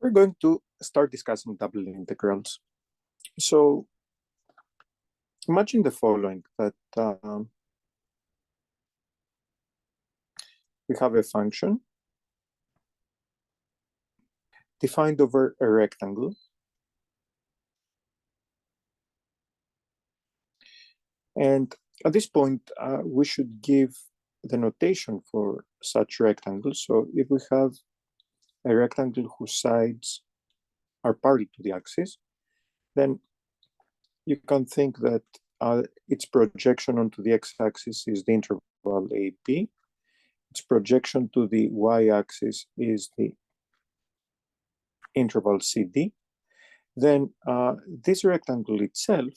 we're going to start discussing double integrals. So imagine the following, that we have a function defined over a rectangle, and at this point we should give the notation for such rectangle. So if we have a rectangle whose sides are parallel to the axis, then you can think that its projection onto the x-axis is the interval AB. Its projection to the y-axis is the interval CD. Then this rectangle itself,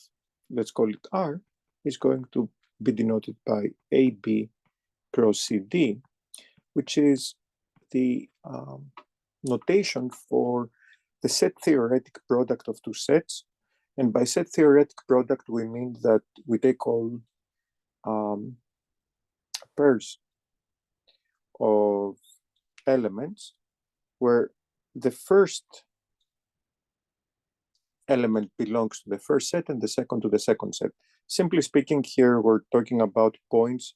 let's call it R, is going to be denoted by AB cross CD, which is the notation for the set theoretic product of two sets. And by set theoretic product, we mean that we take all pairs of elements where the first element belongs to the first set and the second to the second set. Simply speaking, here we're talking about points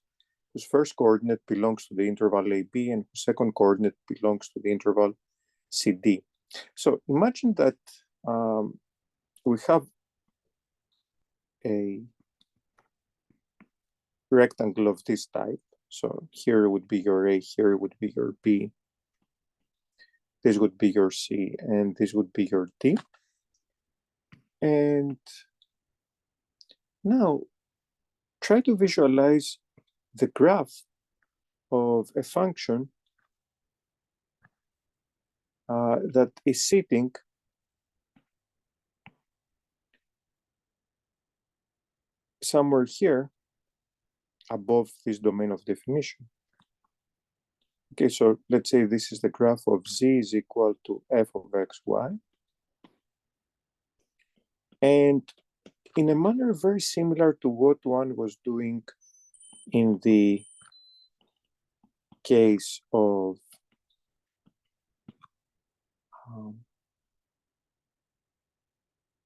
whose first coordinate belongs to the interval AB and whose second coordinate belongs to the interval CD. So imagine that we have a rectangle of this type. So here would be your A, here would be your B, this would be your C, and this would be your D. And now try to visualize the graph of a function that is sitting somewhere here above this domain of definition. Okay, so let's say this is the graph of z is equal to f of xy. And in a manner very similar to what one was doing in the case of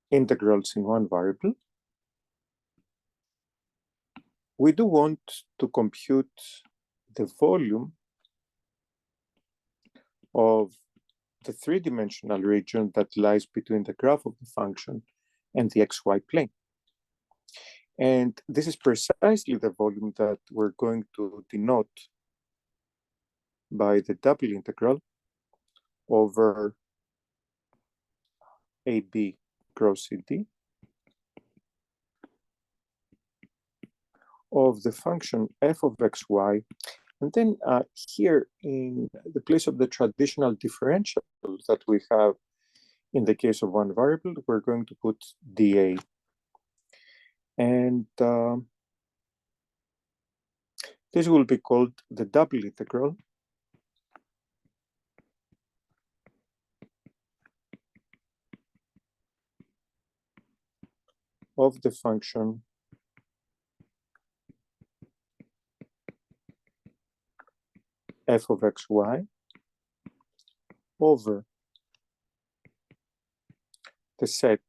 integrals in one variable, we do want to compute the volume of the three-dimensional region that lies between the graph of the function and the xy plane. And this is precisely the volume that we're going to denote by the double integral over AB cross CD of the function f of xy. And then here, in the place of the traditional differential that we have in the case of one variable, we're going to put dA. And this will be called the double integral of the function f of xy over the set.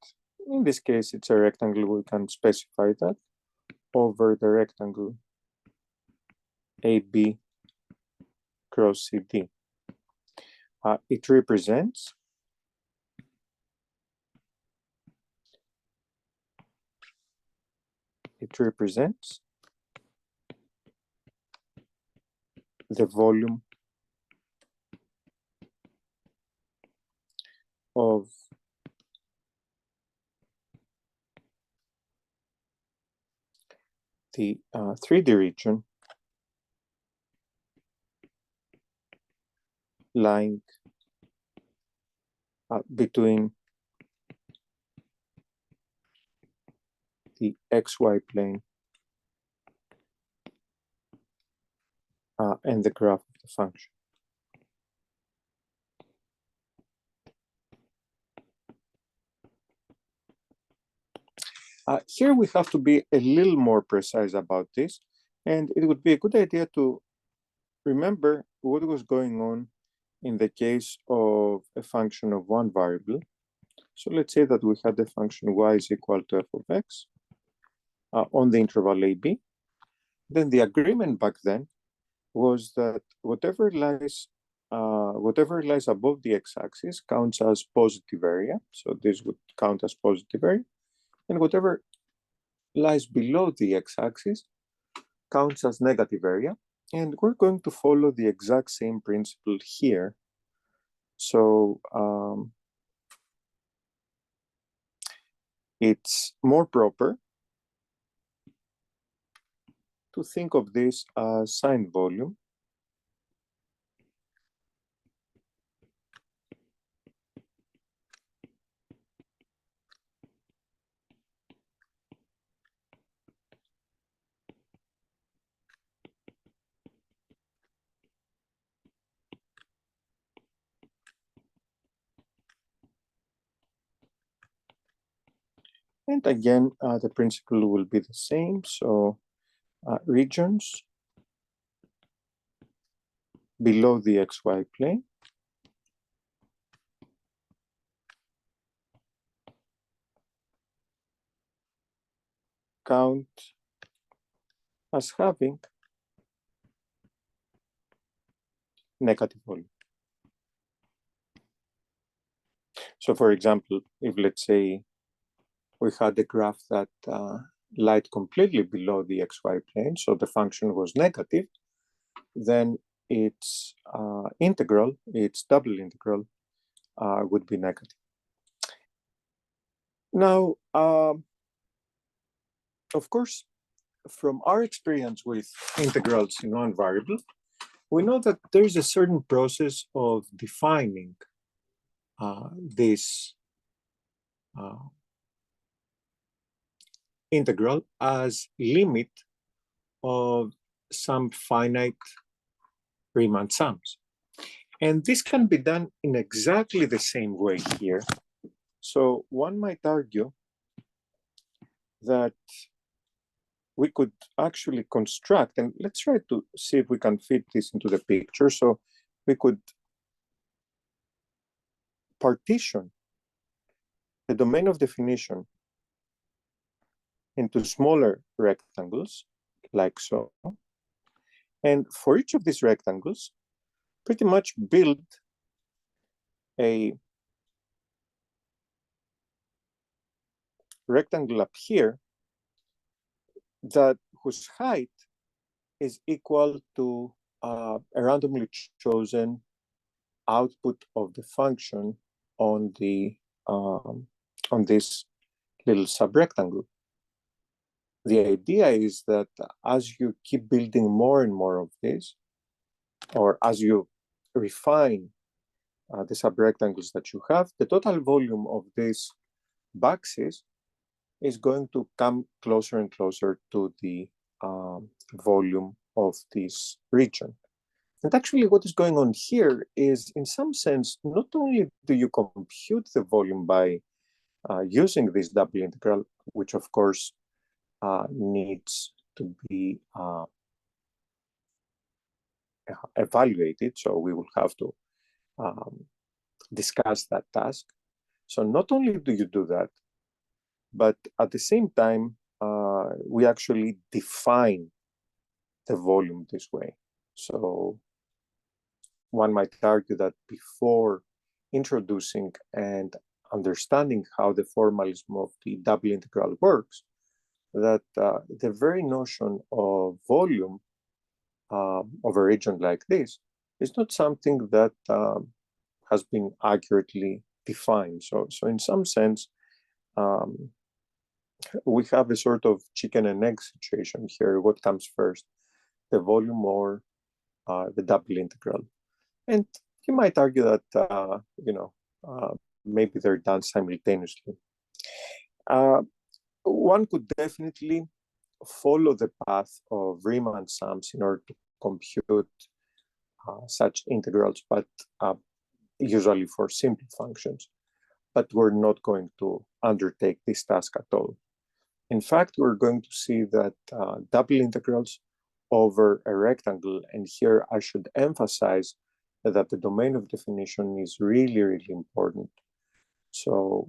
In this case, it's a rectangle, we can specify that, over the rectangle AB cross CD. It represents the volume of the 3D region lying between the xy plane and the graph of the function. Here we have to be a little more precise about this, and it would be a good idea to remember what was going on in the case of of a function of one variable. So let's say that we had the function y is equal to f of x on the interval AB. Then the agreement back then was that whatever lies above the x-axis counts as positive area. So this would count as positive area. And whatever lies below the x-axis counts as negative area. And we're going to follow the exact same principle here. So it's more proper to think of this as signed volume. And again, the principle will be the same. So regions below the xy plane count as having negative volume. So for example, if let's say we had a graph that lied completely below the xy plane, so the function was negative, then its integral, its double integral, would be negative. Now, of course, from our experience with integrals in one variable, we know that there is a certain process of defining this integral as limit of some finite Riemann sums. And this can be done in exactly the same way here. So one might argue that we could actually construct, and let's try to see if we can fit this into the picture. So we could partition the domain of definition into smaller rectangles, like so. And for each of these rectangles, pretty much build a rectangle up here that whose height is equal to a randomly chosen output of the function on the on this little subrectangle. The idea is that as you keep building more and more of this, or as you refine the subrectangles that you have, the total volume of this boxes is going to come closer and closer to the volume of this region. And actually what is going on here is, in some sense, not only do you compute the volume by using this double integral, which of course needs to be evaluated, so we will have to discuss that task. So not only do you do that, but at the same time, we actually define the volume this way. So one might argue that before introducing and understanding how the formalism of the double integral works, that the very notion of volume of a region like this is not something that has been accurately defined. So in some sense, we have a sort of chicken and egg situation here. What comes first, the volume or the double integral? And you might argue that, maybe they're done simultaneously. One could definitely follow the path of Riemann sums in order to compute such integrals, but usually for simple functions. But we're not going to undertake this task at all. In fact, we're going to see that double integrals over a rectangle, and here I should emphasize that the domain of definition is really, really important. So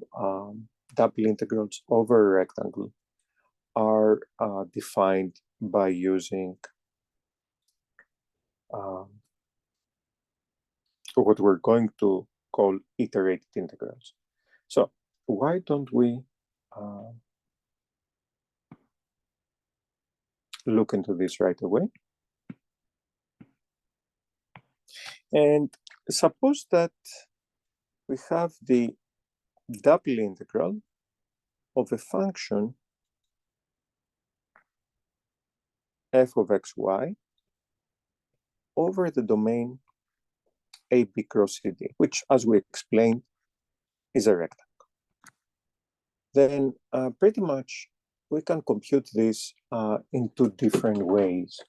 double integrals over a rectangle are defined by using what we're going to call iterated integrals. So why don't we look into this right away? And suppose that we have the double integral of a function f of xy over the domain AB cross CD, which, as we explained, is a rectangle. Then pretty much we can compute this in two different ways.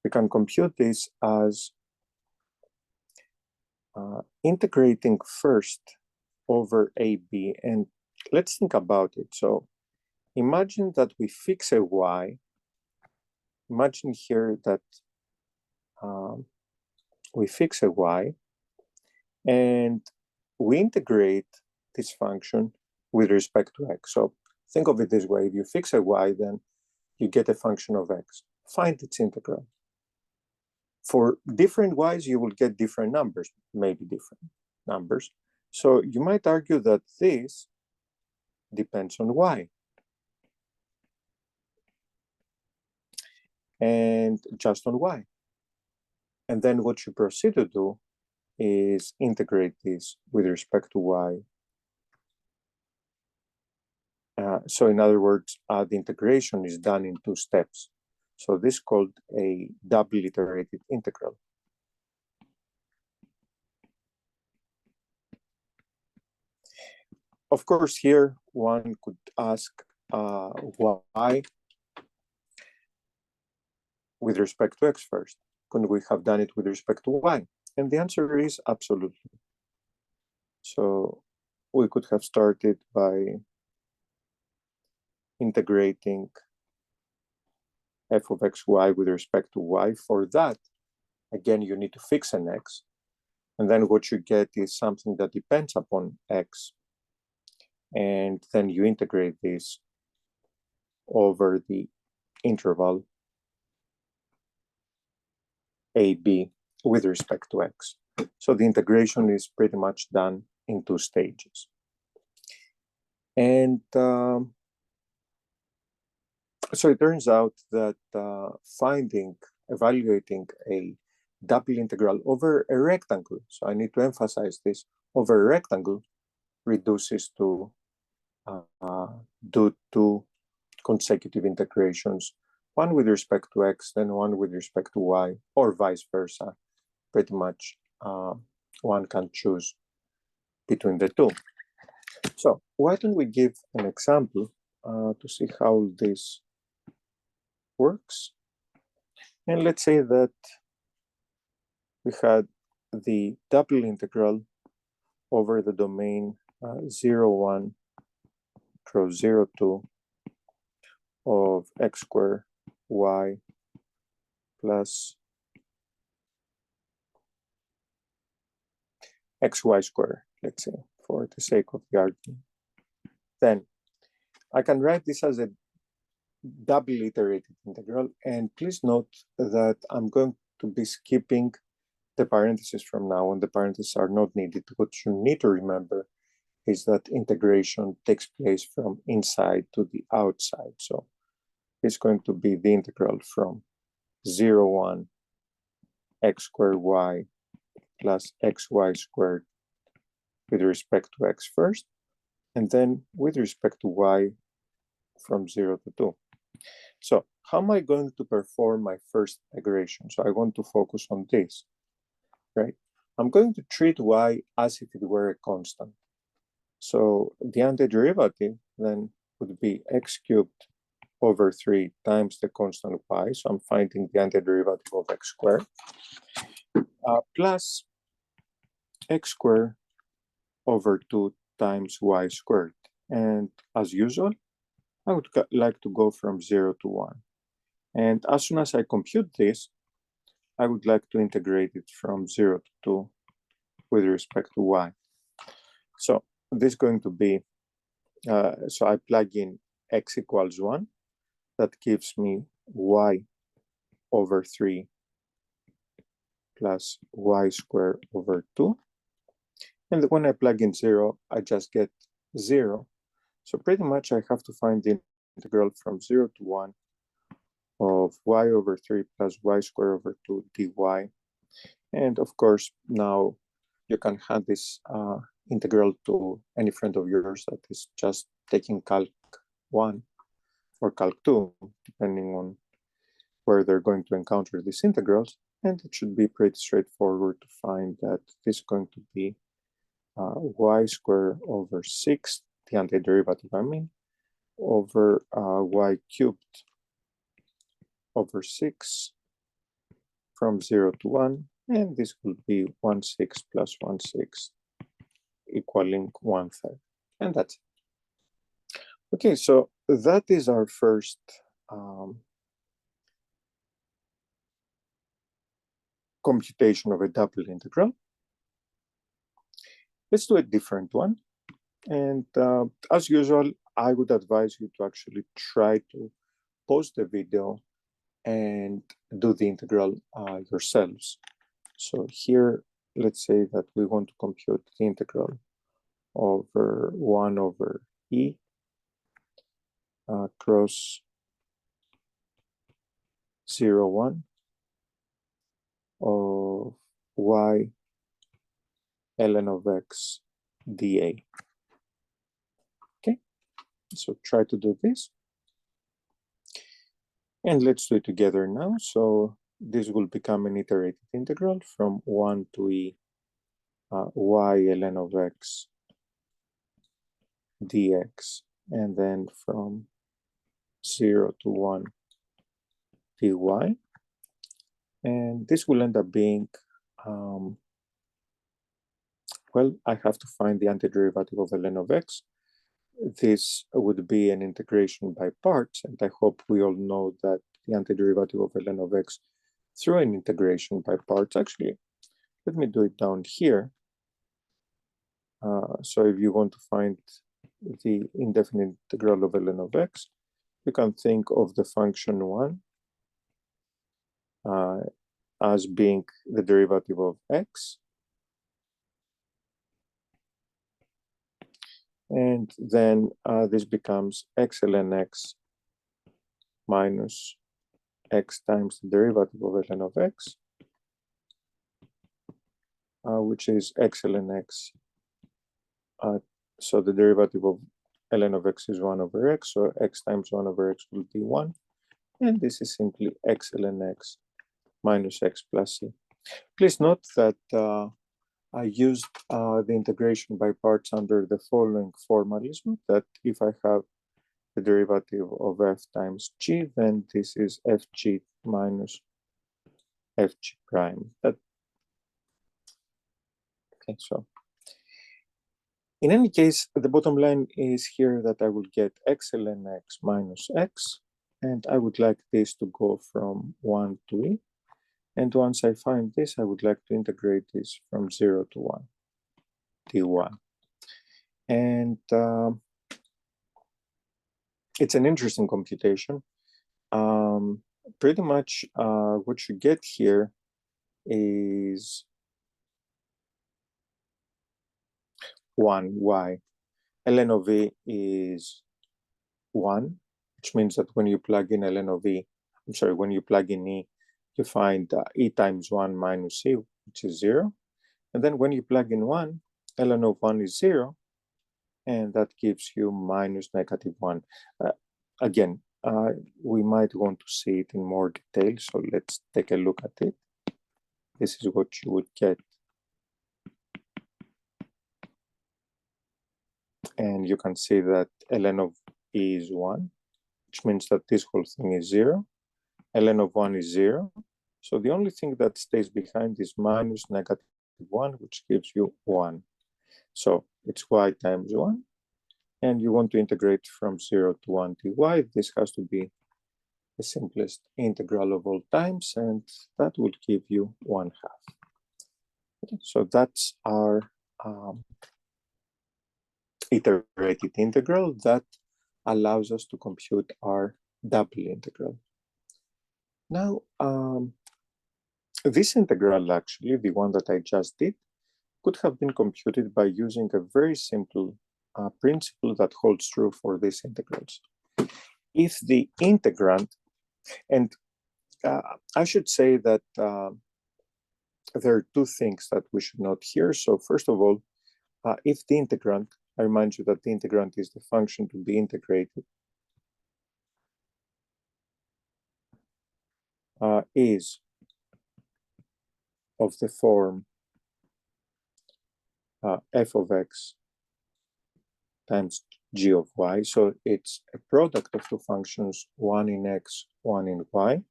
We can compute this as integrating first over AB, and let's think about it. So imagine that we fix a y. Imagine here that we fix a y, and we integrate this function with respect to x. So think of it this way: if you fix a y, then you get a function of x. Find its integral. For different y's, you will get different numbers, maybe different numbers. So you might argue that this depends on y. And just on y. And then what you proceed to do is integrate this with respect to y. So in other words, the integration is done in two steps. So this is called a double iterated integral. Of course, here one could ask why with respect to x first? Couldn't we have done it with respect to y? And the answer is absolutely. So we could have started by integrating f of xy with respect to y. For that, again, you need to fix an x. And then what you get is something that depends upon x. And then you integrate this over the interval AB with respect to x. So the integration is pretty much done in two stages. And so it turns out that evaluating a double integral over a rectangle, so I need to emphasize this, over a rectangle reduces to do two consecutive integrations, one with respect to x, then one with respect to y, or vice versa. Pretty much one can choose between the two. So why don't we give an example to see how this works? And let's say that we had the double integral over the domain 0, 1 cross 0, 2 of x squared y plus xy squared, let's say, for the sake of the argument. Then I can write this as a double iterated integral, and please note that I'm going to be skipping the parentheses from now on. The parentheses are not needed. What you need to remember is that integration takes place from inside to the outside. So it's going to be the integral from 0, 1 x squared y plus xy squared with respect to x first, and then with respect to y from 0 to 2. So how am I going to perform my first integration? So I want to focus on this, right? I'm going to treat y as if it were a constant. So the antiderivative then would be x cubed over 3 times the constant y. So I'm finding the antiderivative of x squared plus x squared over 2 times y squared. And as usual, I would like to go from 0 to 1. And as soon as I compute this, I would like to integrate it from 0 to 2 with respect to y. So this is going to be, so I plug in x equals 1. That gives me y over 3 plus y squared over 2. And when I plug in 0, I just get 0. So pretty much I have to find the integral from 0 to 1 of y over 3 plus y squared over 2 dy. And of course, now you can hand this integral to any friend of yours that is just taking Calc 1 or Calc 2, depending on where they're going to encounter these integrals. And it should be pretty straightforward to find that this is going to be y squared over 6, the antiderivative, I mean, over y cubed over 6 from 0 to 1. And this will be 1/6 plus 1/6 equaling 1/3. And that's it. Okay, so that is our first computation of a double integral. Let's do a different one. And as usual, I would advise you to actually try to pause the video and do the integral yourselves. So here, let's say that we want to compute the integral over 1 over e cross 0, 1 of y ln of x dA. Okay, so try to do this. And let's do it together now. So this will become an iterated integral from 1 to e y ln of x dx, and then from 0 to 1 dy. And this will end up being, well, I have to find the antiderivative of ln of x. This would be an integration by parts, and I hope we all know that the antiderivative of ln of x through an integration by parts. Actually, let me do it down here. So if you want to find the indefinite integral of ln of x, you can think of the function 1 as being the derivative of x. And then this becomes x ln x minus x times the derivative of ln of x, which is x ln x. So the derivative of ln of x is 1 over x, so x times 1 over x will be 1. And this is simply x ln x minus x plus c. Please note that I used the integration by parts under the following formalism, that if I have the derivative of f times g, then this is fg minus fg prime. Okay, so in any case, the bottom line is here that I will get x ln x minus x, and I would like this to go from 1 to e. And once I find this, I would like to integrate this from 0 to 1 dy. And it's an interesting computation. Pretty much what you get here is 1y. ln of e is 1, which means that when you plug in ln of e, I'm sorry, when you plug in e, you find e times 1 minus e, which is 0. And then when you plug in 1, ln of 1 is 0, and that gives you minus negative 1. Again, we might want to see it in more detail, so let's take a look at it. This is what you would get. And you can see that ln of e is 1, which means that this whole thing is 0. ln of 1 is 0. So the only thing that stays behind is minus negative 1, which gives you 1. So it's y times 1. And you want to integrate from 0 to 1 dy. This has to be the simplest integral of all times, and that will give you 1/2. Okay, so that's our iterated integral that allows us to compute our double integral. Now, this integral, actually, the one that I just did, could have been computed by using a very simple principle that holds true for these integrals. If the integrand, and I should say that there are two things that we should note here. So first of all, if the integrand, I remind you that the integrand is the function to be integrated, is of the form f of x times g of y. So it's a product of two functions, one in x, one in y.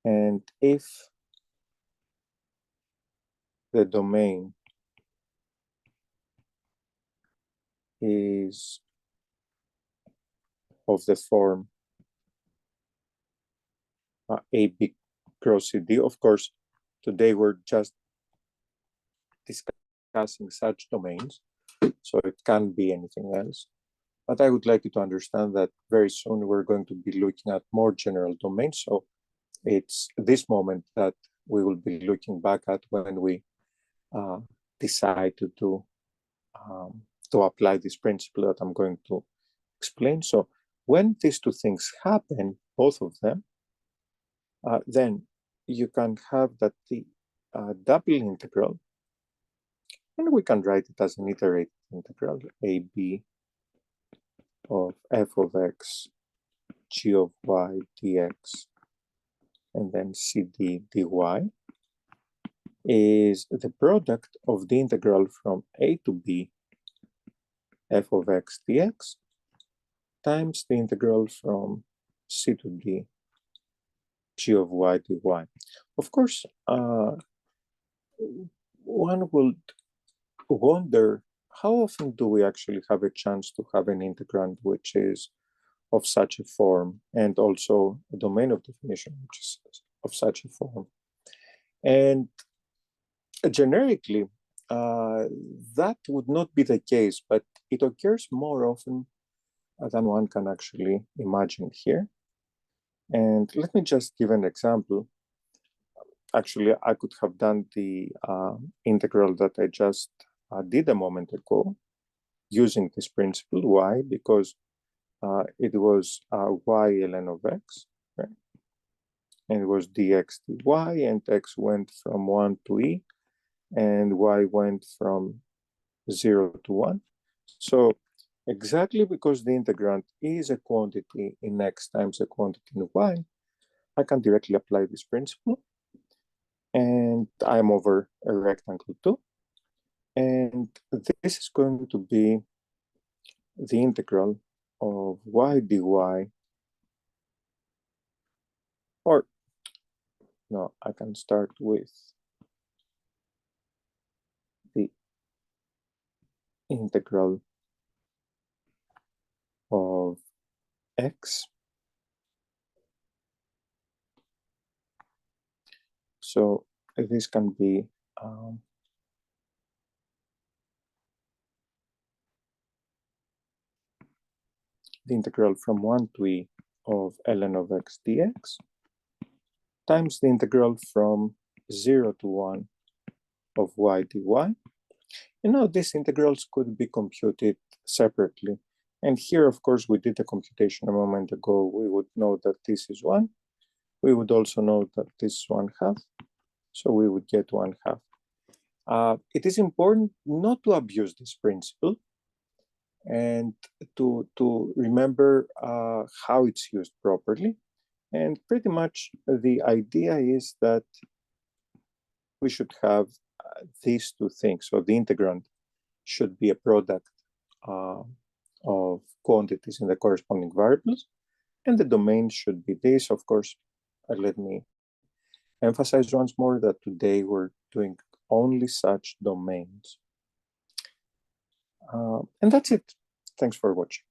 And if the domain is of the form AB cross CD, of course, today we're just discussing such domains, so it can't be anything else. But I would like you to understand that very soon we're going to be looking at more general domains. So it's this moment that we will be looking back at when we decide to apply this principle that I'm going to explain. So when these two things happen, both of them, then you can have that the double integral, and we can write it as an iterated integral, AB of f of x g of y dx, and then cd dy, is the product of the integral from a to b f of x dx times the integral from c to d g of y dy. Of course, one would wonder, how often do we actually have a chance to have an integrand which is of such a form, and also a domain of definition which is of such a form? And generically, that would not be the case, but it occurs more often than one can actually imagine here. And let me just give an example. Actually, I could have done the integral that I just did a moment ago using this principle. Why? Because it was y ln of x, right? And it was dx dy, and x went from 1 to e, and y went from 0 to 1. So exactly because the integrand is a quantity in x times a quantity in y, I can directly apply this principle. And I'm over a rectangle too. And this is going to be the integral of y dy, or no, I can start with the integral of x. So this can be the integral from 1 to e of ln of x dx times the integral from 0 to 1 of y dy. And now these integrals could be computed separately. And here, of course, we did a computation a moment ago. We would know that this is 1. We would also know that this is 1/2. So we would get 1/2. It is important not to abuse this principle and to remember how it's used properly. And pretty much the idea is that we should have these two things. So the integrand should be a product of quantities in the corresponding variables, and the domain should be this. Of course, let me emphasize once more that today we're doing only such domains. And that's it. Thanks for watching.